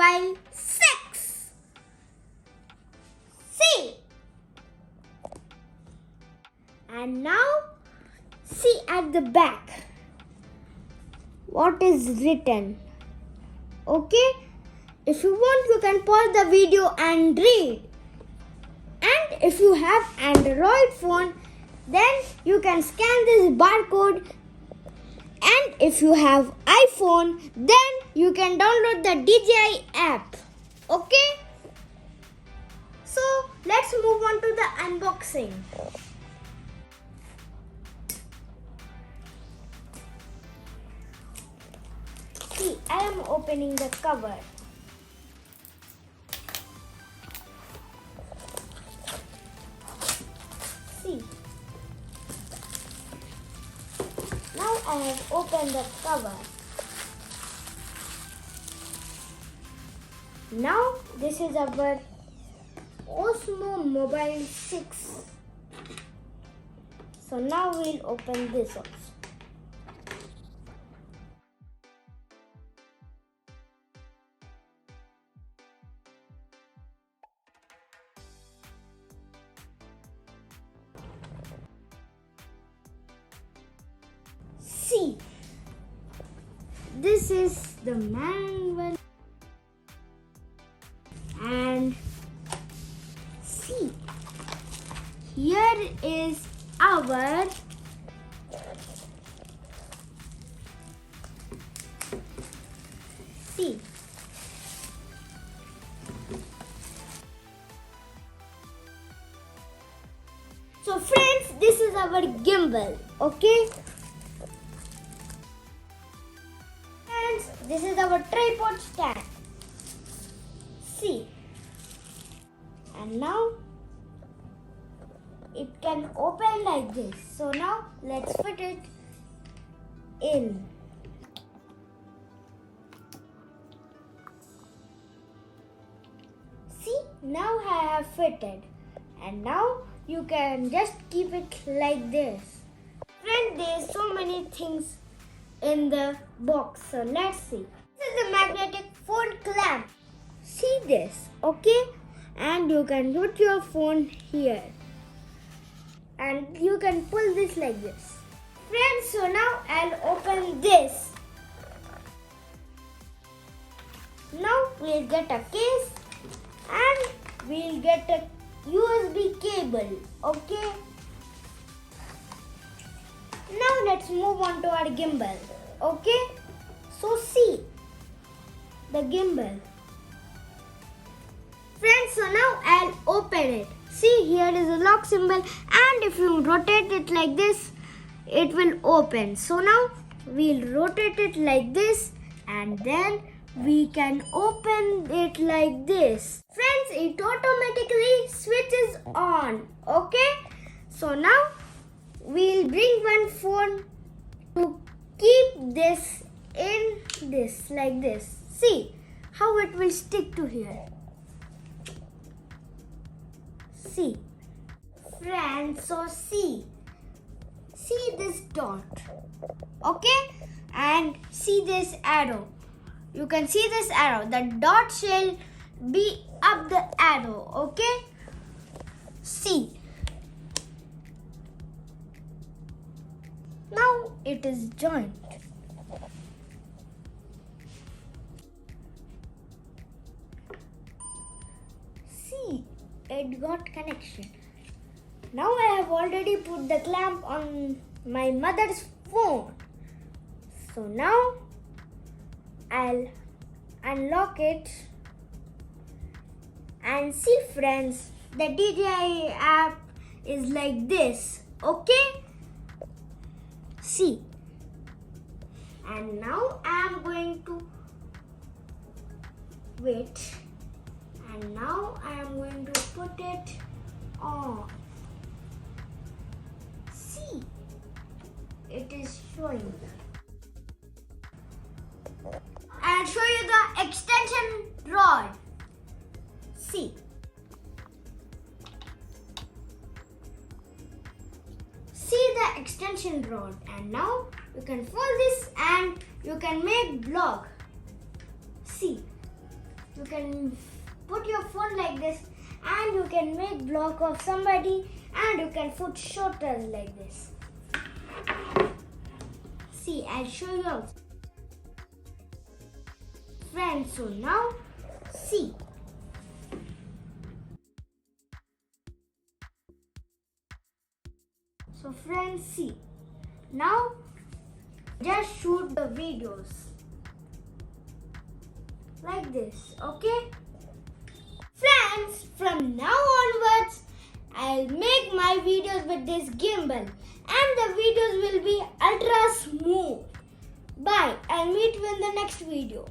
Mobile 6. See. And now see at the back what is written. Okay? If you want, you can pause the video and read. And if you have Android phone, then you can scan this barcode. And if you have iPhone, then you can download the dji app. Okay? So let's move on to the unboxing. See, I am opening the cover. See. Now I have opened the cover. Now this is our Osmo Mobile 6. So now we'll open this also. See, this is the manual, and see, here is our see. So friends, this is our gimbal, okay? This is our tripod stand. See. And now it can open like this. So now let's fit it in. See, now I have fitted. And now you can just keep it like this. Friend, there's so many things in the box, so let's see. This is a magnetic phone clamp. See this, okay? And you can put your phone here, and you can pull this like this. Friends, so now I'll open this. Now we'll get a case and we'll get a USB cable, okay? Now let's move on to our gimbal, okay? So see, the gimbal. Friends, so now I'll open it. See, here is a lock symbol, and if you rotate it like this, it will open. So now we'll rotate it like this, and then we can open it like this. Friends, it automatically switches on, okay? So now we'll bring one phone to keep this in this like this. See how it will stick to here. See, friends, so see this dot, okay, and see this arrow. You can see this arrow. The dot shall be up the arrow, okay? See. Now it is joined. See, it got connection. Now I have already put the clamp on my mother's phone. So now I'll unlock it, and see friends, the dji app is like this, okay? See, and now I am going to wait, and now I am going to put it on. See, it is showing. I'll show you the extension rod. See. See the extension rod, and now you can fold this and you can make block. See, you can put your phone like this and you can make block of somebody and you can put shutters like this. See, I'll show you also. Friends, so now see. So friends, see. Now just shoot the videos like this, okay? Friends, from now onwards, I'll make my videos with this gimbal and the videos will be ultra smooth. Bye, I'll meet you in the next video.